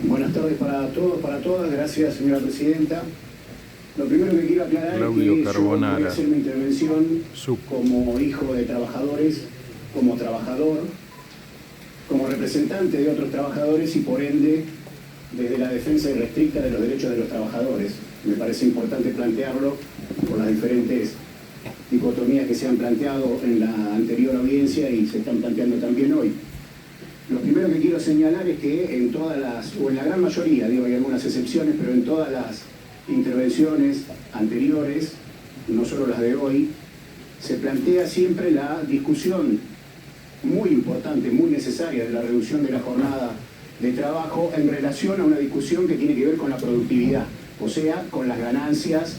Buenas tardes para todos, para todas. Gracias, señora presidenta. Lo primero que quiero aclarar Claudio es que Carbonara. yo voy a hacer mi intervención como hijo de trabajadores, como trabajador, como representante de otros trabajadores y por ende desde la defensa irrestricta de los derechos de los trabajadores. Me parece importante plantearlo por las diferentes dicotomías que se han planteado en la anterior audiencia y se están planteando también hoy. Lo primero que quiero señalar es que en todas las, o en la gran mayoría, digo, hay algunas excepciones, pero en todas las intervenciones anteriores, no solo las de hoy, se plantea siempre la discusión muy importante, muy necesaria de la reducción de la jornada de trabajo en relación a una discusión que tiene que ver con la productividad, o sea, con las ganancias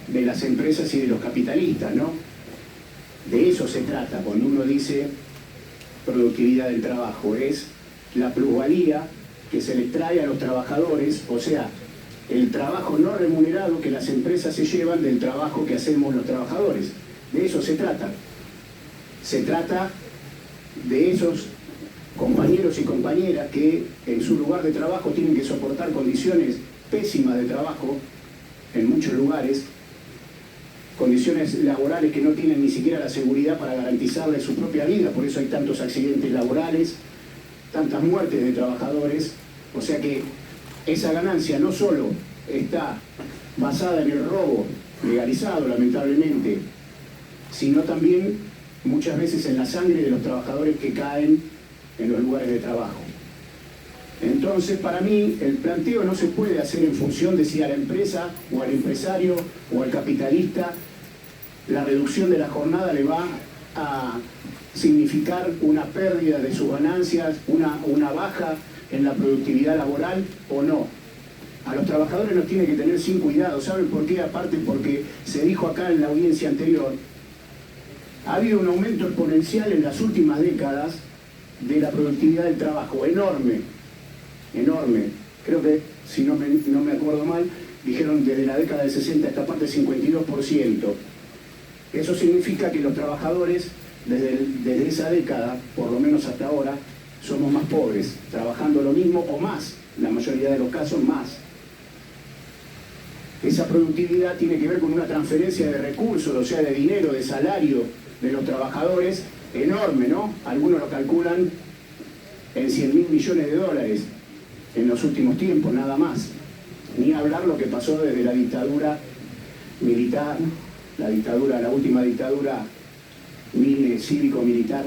de las empresas y de los capitalistas, ¿no? De eso se trata cuando uno dice productividad del trabajo, es la plusvalía que se les trae a los trabajadores, o sea, el trabajo no remunerado que las empresas se llevan del trabajo que hacemos los trabajadores. De eso se trata. Se trata de esos compañeros y compañeras que en su lugar de trabajo tienen que soportar condiciones pésimas de trabajo en muchos lugares, condiciones laborales que no tienen ni siquiera la seguridad para garantizarles su propia vida, por eso hay tantos accidentes laborales, tantas muertes de trabajadores, o sea que esa ganancia no solo está basada en el robo legalizado lamentablemente, sino también muchas veces en la sangre de los trabajadores que caen en los lugares de trabajo. Entonces, para mí, el planteo no se puede hacer en función de si a la empresa o al empresario o al capitalista la reducción de la jornada le va a significar una pérdida de sus ganancias, una baja en la productividad laboral o no. A los trabajadores nos tiene que tener sin cuidado. ¿Saben por qué? Aparte porque se dijo acá en la audiencia anterior, ha habido un aumento exponencial en las últimas décadas de la productividad del trabajo, enorme, enorme. Creo que, si no me acuerdo mal, dijeron desde la década del 60 a esta parte 52%. Eso significa que los trabajadores, desde esa década, por lo menos hasta ahora, somos más pobres, trabajando lo mismo o más, la mayoría de los casos más. Esa productividad tiene que ver con una transferencia de recursos, o sea, de dinero, de salario de los trabajadores, enorme, ¿no? Algunos lo calculan en 100.000 millones de dólares en los últimos tiempos, nada más. Ni hablar lo que pasó desde la dictadura militar, la última dictadura cívico-militar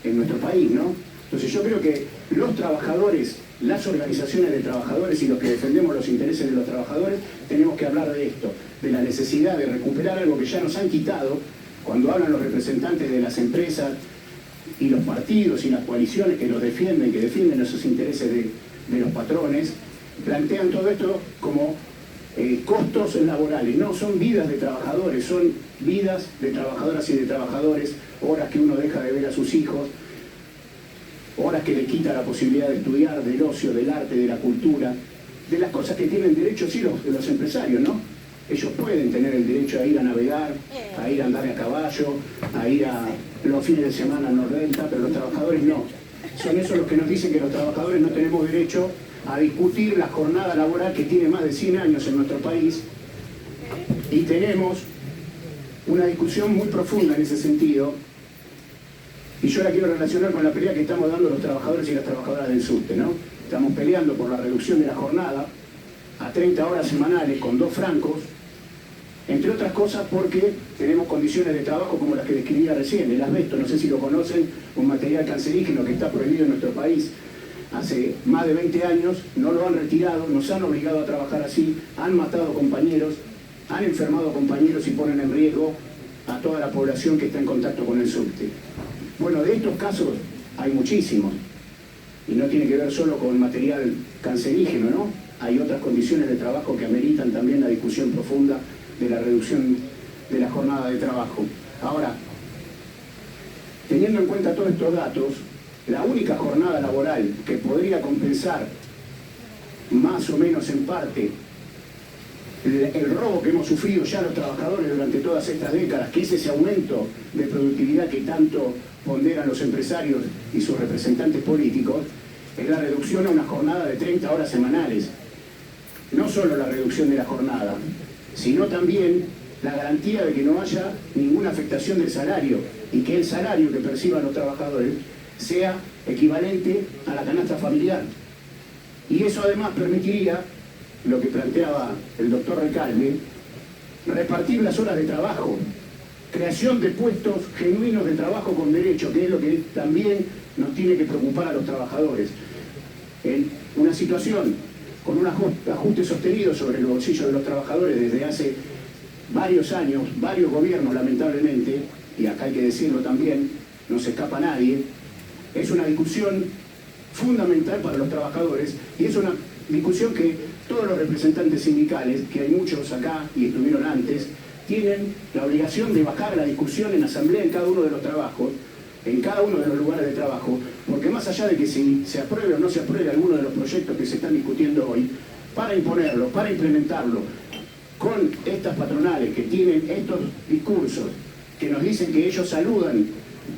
en nuestro país, ¿no? Entonces yo creo que los trabajadores, las organizaciones de trabajadores y los que defendemos los intereses de los trabajadores, tenemos que hablar de esto, de la necesidad de recuperar algo que ya nos han quitado cuando hablan los representantes de las empresas y los partidos y las coaliciones que defienden esos intereses de los patrones, plantean todo esto como costos laborales. No, son vidas de trabajadores, son vidas de trabajadoras y de trabajadores, horas que uno deja de ver a sus hijos, horas que le quita la posibilidad de estudiar, del ocio, del arte, de la cultura, de las cosas que tienen derecho sí los empresarios, ¿no? Ellos pueden tener el derecho a ir a navegar, a ir a andar a caballo, a ir a los fines de semana a Nordelta, pero los trabajadores no. Son esos los que nos dicen que los trabajadores no tenemos derecho a discutir la jornada laboral que tiene más de 100 años en nuestro país, y tenemos una discusión muy profunda en ese sentido, y yo la quiero relacionar con la pelea que estamos dando los trabajadores y las trabajadoras del subte, ¿no? Estamos peleando por la reducción de la jornada a 30 horas semanales con 2 francos, entre otras cosas porque tenemos condiciones de trabajo como las que describía recién, el asbesto, no sé si lo conocen, un material cancerígeno que está prohibido en nuestro país hace más de 20 años, no lo han retirado, nos han obligado a trabajar así, han matado compañeros, han enfermado compañeros y ponen en riesgo a toda la población que está en contacto con el subte. Bueno, de estos casos hay muchísimos, y no tiene que ver solo con material cancerígeno, ¿no? Hay otras condiciones de trabajo que ameritan también la discusión profunda de la reducción de la jornada de trabajo. Ahora, teniendo en cuenta todos estos datos, la única jornada laboral que podría compensar más o menos en parte el robo que hemos sufrido ya los trabajadores durante todas estas décadas, que es ese aumento de productividad que tanto ponderan los empresarios y sus representantes políticos, es la reducción a una jornada de 30 horas semanales. No solo la reducción de la jornada, sino también la garantía de que no haya ninguna afectación del salario y que el salario que perciban los trabajadores sea equivalente a la canasta familiar. Y eso además permitiría, lo que planteaba el doctor Recalde, repartir las horas de trabajo, creación de puestos genuinos de trabajo con derecho, que es lo que también nos tiene que preocupar a los trabajadores. En una situación con un ajuste sostenido sobre el bolsillo de los trabajadores desde hace varios años, varios gobiernos lamentablemente, y acá hay que decirlo también, no se escapa nadie, es una discusión fundamental para los trabajadores y es una discusión que todos los representantes sindicales, que hay muchos acá y estuvieron antes, tienen la obligación de bajar la discusión en asamblea en cada uno de los trabajos, en cada uno de los lugares de trabajo, porque más allá de que si se apruebe o no se apruebe alguno de los proyectos que se están discutiendo hoy, para imponerlo, para implementarlo, con estas patronales que tienen estos discursos, que nos dicen que ellos saludan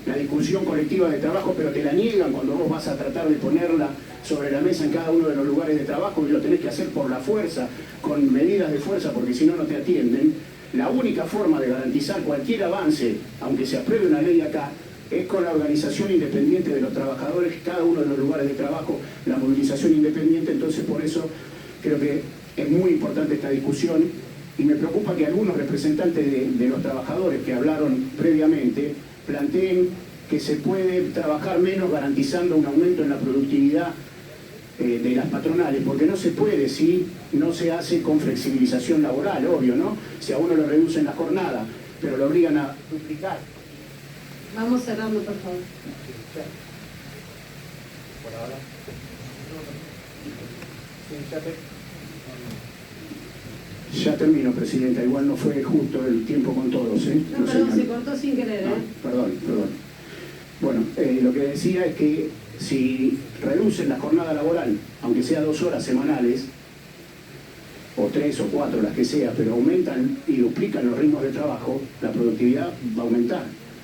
la discusión colectiva de trabajo, pero te la niegan cuando vos vas a tratar de ponerla sobre la mesa en cada uno de los lugares de trabajo y lo tenés que hacer por la fuerza, con medidas de fuerza, porque si no, no te atienden. La única forma de garantizar cualquier avance, aunque se apruebe una ley acá, es con la organización independiente de los trabajadores, cada uno de los lugares de trabajo, la movilización independiente. Entonces, por eso creo que es muy importante esta discusión y me preocupa que algunos representantes de los trabajadores que hablaron previamente planteen que se puede trabajar menos garantizando un aumento en la productividad de las patronales, porque no se puede si no se hace con flexibilización laboral, obvio, ¿no? Si a uno le reducen la jornada, pero lo obligan a duplicar. Vamos cerrando, por favor. Por ahora. Ya termino, Presidenta. Igual no fue justo el tiempo con todos, ¿eh? No, perdón, se cortó sin querer, ¿eh? Perdón. Bueno, lo que decía es que si reducen la jornada laboral, aunque sea 2 horas semanales, o 3 o 4, las que sea, pero aumentan y duplican los ritmos de trabajo, la productividad va a aumentar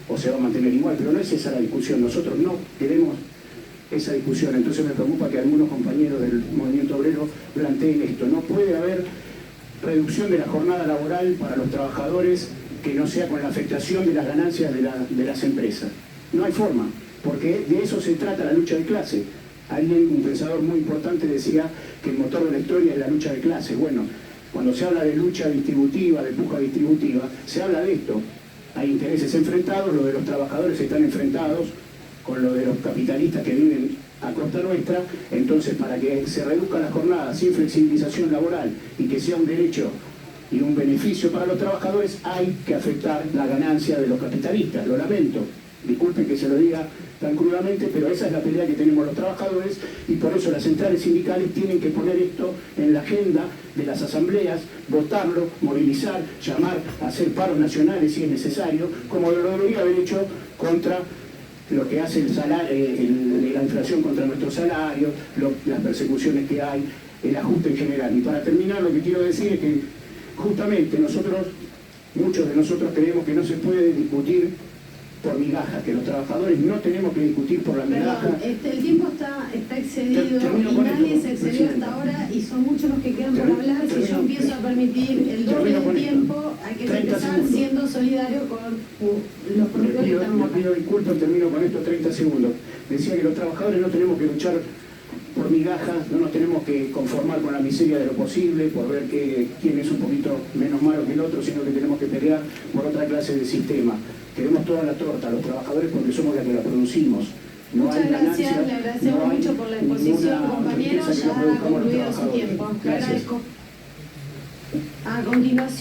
o se va a mantener igual, pero no es esa la discusión. Nosotros no queremos esa discusión. Entonces me preocupa que algunos compañeros del movimiento obrero planteen esto. No puede haber reducción de la jornada laboral para los trabajadores que no sea con la afectación de las ganancias de las empresas. No hay forma, porque de eso se trata la lucha de clase. Alguien, un pensador muy importante, decía que el motor de la historia es la lucha de clases. Bueno, cuando se habla de lucha distributiva, de puja distributiva, se habla de esto. Hay intereses enfrentados, los de los trabajadores están enfrentados con lo de los capitalistas que viven a costa nuestra. Entonces, para que se reduzca la jornada sin flexibilización laboral y que sea un derecho y un beneficio para los trabajadores, hay que afectar la ganancia de los capitalistas. Lo lamento, disculpen que se lo diga tan crudamente, pero esa es la pelea que tenemos los trabajadores y por eso las centrales sindicales tienen que poner esto en la agenda de las asambleas, votarlo, movilizar, llamar a hacer paros nacionales si es necesario, como lo debería haber hecho contra lo que hace el salario, la inflación contra nuestros salarios, las persecuciones que hay, el ajuste en general. Y para terminar, lo que quiero decir es que justamente muchos de nosotros creemos que no se puede discutir por migajas, que los trabajadores no tenemos que discutir por la migaja. Perdón, el tiempo está excedido y nadie se excedió hasta ahora y son muchos los que quedan por hablar. Si yo empiezo a permitir el doble del tiempo, hay que empezar siendo solidario con los propios que estamos acá. Pido disculpas, termino con esto 30 segundos. Decía que los trabajadores no tenemos que luchar por migajas, no nos tenemos que conformar con la miseria de lo posible, por ver quién es un poquito menos malo que el otro, sino que tenemos que pelear por otra clase de sistema. Queremos toda la torta, los trabajadores, porque somos los que la producimos. Muchas gracias, le agradecemos mucho por la exposición, compañeros. Ya ha concluido su tiempo. Le agradezco. A continuación.